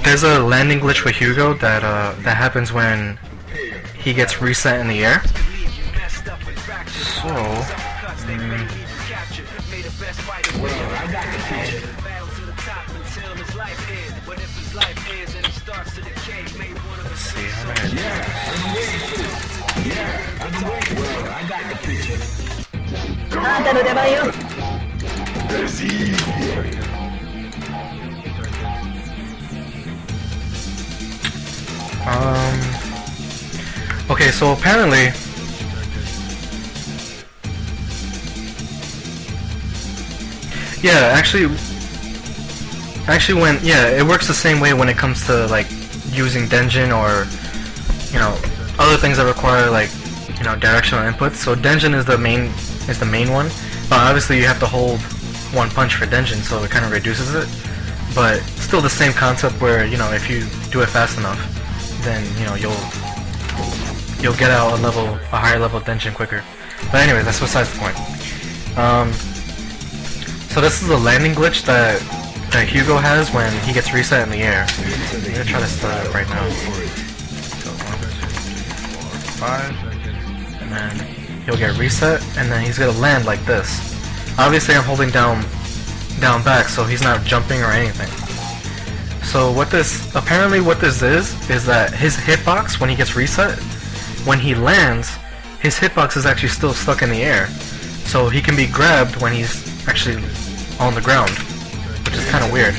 there's a landing glitch with Hugo that happens when he gets reset in the air. So, let's see how many. Okay, so apparently it works the same way when it comes to like using Denjin or other things that require like directional inputs. So Denjin is the main one, but obviously you have to hold one punch for Denjin, so it kind of reduces it. But still the same concept where if you do it fast enough, then you'll get out a higher level Denjin quicker. But anyway, that's besides the point. So this is a landing glitch that Hugo has when he gets reset in the air. I'm gonna try to start it right now. So 1, 2, 3, 4, 5, and then he'll get reset, and then he's gonna land like this. Obviously, I'm holding down back, so he's not jumping or anything. So what this is that his hitbox when he gets reset, when he lands, his hitbox is actually still stuck in the air, so he can be grabbed when he's actually on the ground, which is kind of weird.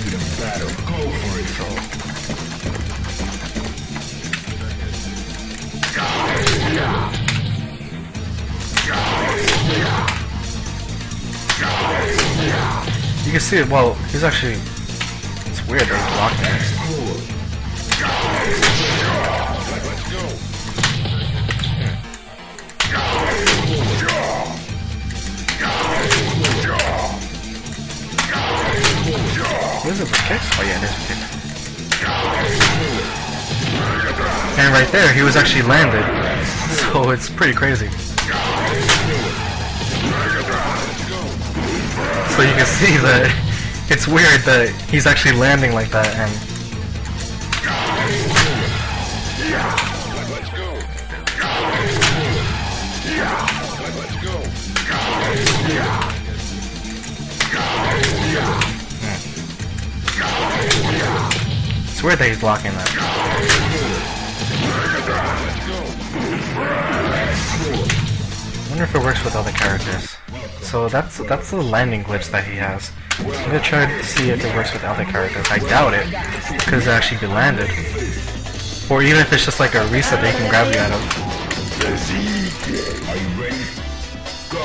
You can see it. Well, he's actually. It's weird that he's blocking it. Where's it for kicks? Oh yeah, there's a kick. And right there, he was actually landed. So it's pretty crazy. So you can see that it's weird that he's actually landing like that, and it's weird that he's blocking that. I wonder if it works with other characters. So that's the landing glitch that he has. I'm gonna try to see if it works with other characters. I doubt it, because it actually be landed. Or even if it's just like a reset they can grab you out of. Are you ready? Go!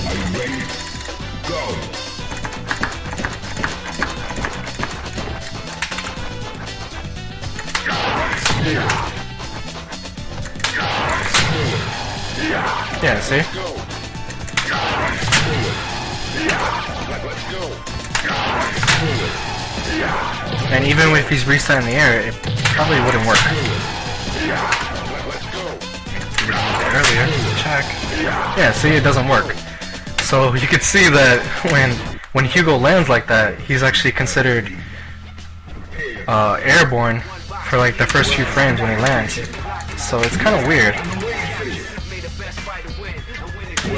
Are you ready? Go! Yeah, see? And even if he's reset in the air, it probably wouldn't work. Earlier, check. Yeah, see, it doesn't work. So you can see that when Hugo lands like that, he's actually considered airborne for like the first few frames when he lands. So it's kind of weird.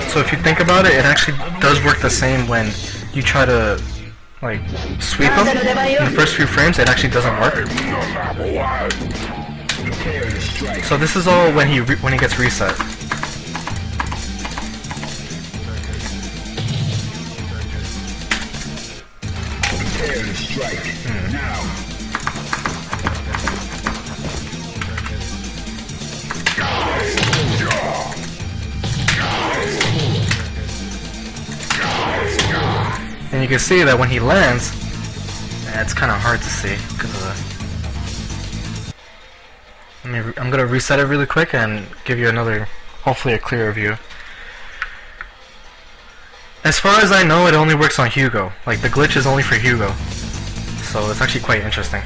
So if you think about it, it actually does work the same when you try to like sweep him in the first few frames. It actually doesn't work. So this is all when he gets reset. Prepare to strike now. And you can see that when he lands, it's kind of hard to see because of the. I'm gonna reset it really quick and give you another, hopefully a clearer view. As far as I know, it only works on Hugo. Like the glitch is only for Hugo, so it's actually quite interesting.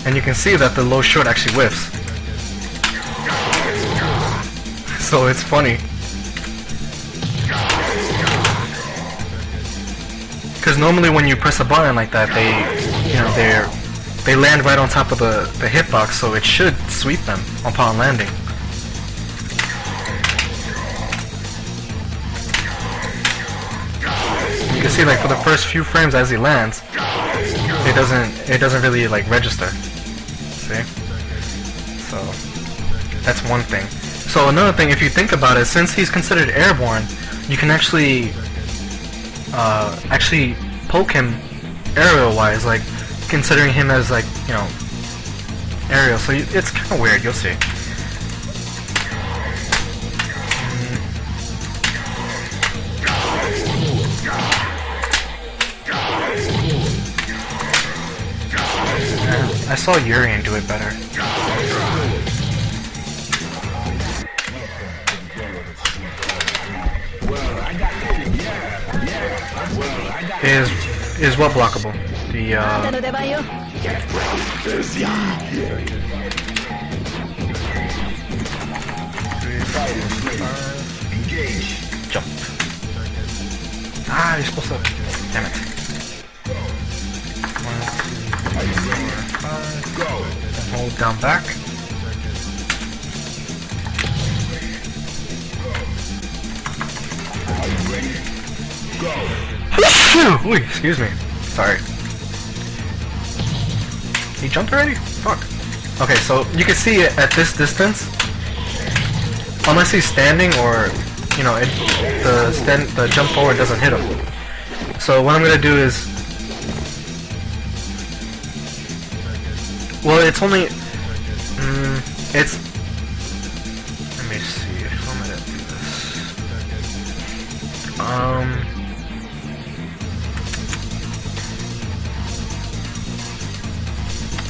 And you can see that the low short actually whiffs. So so it's funny. Because normally when you press a button like that, they land right on top of the hitbox, so it should sweep them upon landing. You can see, like, for the first few frames as he lands, it doesn't really like register. See? So that's one thing. So another thing, if you think about it, since he's considered airborne, you can actually poke him aerial-wise, like considering him as, like, you know, aerial. So it's kind of weird. You'll see. I saw Urian do it better. Is what blockable? The jump. Ah, you're supposed to. Damn it. 1, 2, 3, 4, 5. Go. And hold down back. Are you ready? Go. Ooh, excuse me. Sorry. He jumped already? Fuck. Okay, so you can see it at this distance. Unless he's standing, or you know, the jump forward doesn't hit him. So what I'm gonna do is, well, it's only, it's. Let me see if I'm gonna do this.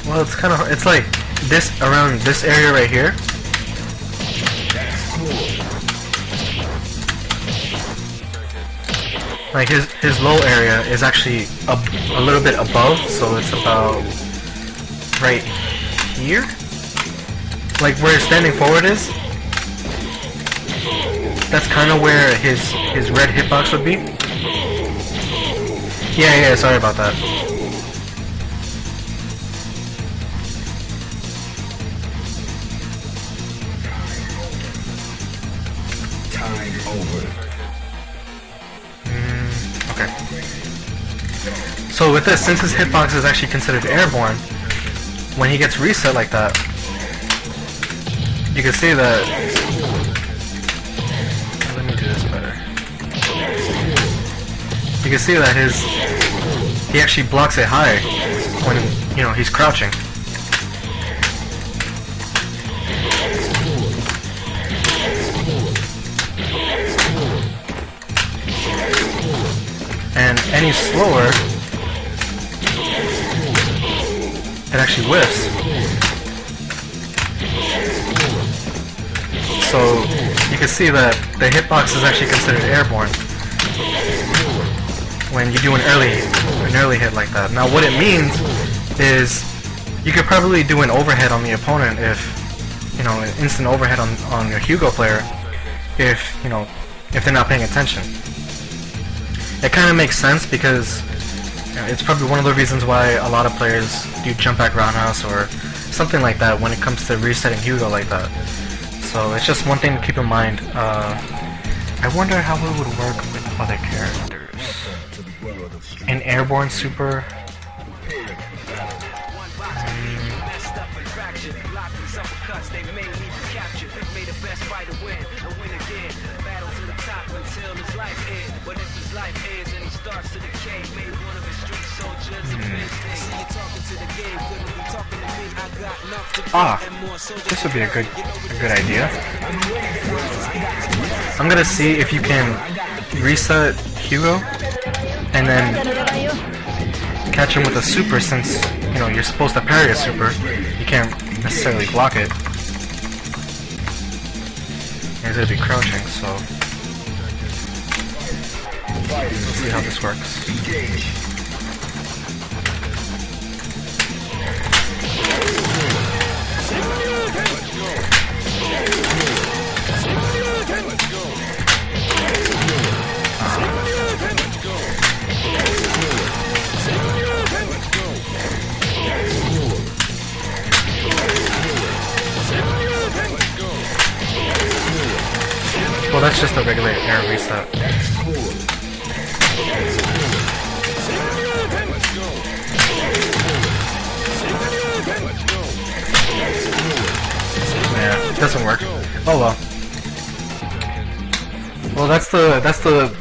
Well, it's kind of, it's like this, around this area right here. Like his low area is actually a little bit above, so it's about right here. Like where standing forward is. That's kind of where his red hitbox would be. Yeah, sorry about that. Okay. So with this, since his hitbox is actually considered airborne, when he gets reset like that, you can see that. Let me do this better. You can see that he actually blocks it high when, you know, he's crouching. And any slower, it actually whiffs. So you can see that the hitbox is actually considered airborne when you do an early hit like that. Now what it means is you could probably do an overhead on the opponent if, you know, an instant overhead on your Hugo player if, you know, if they're not paying attention. It kind of makes sense because, you know, it's probably one of the reasons why a lot of players do jump back roundhouse or something like that when it comes to resetting Hugo like that. So it's just one thing to keep in mind. I wonder how it would work with other characters. An airborne super. Ah, this would be a good idea. I'm gonna see if you can reset Hugo and then catch him with a super, since, you know, you're supposed to parry a super. You can't necessarily block it. He's gonna be crouching, so let's see how this works. Well, that's just a regular air reset. Yeah, it doesn't work. Oh well. Well, that's the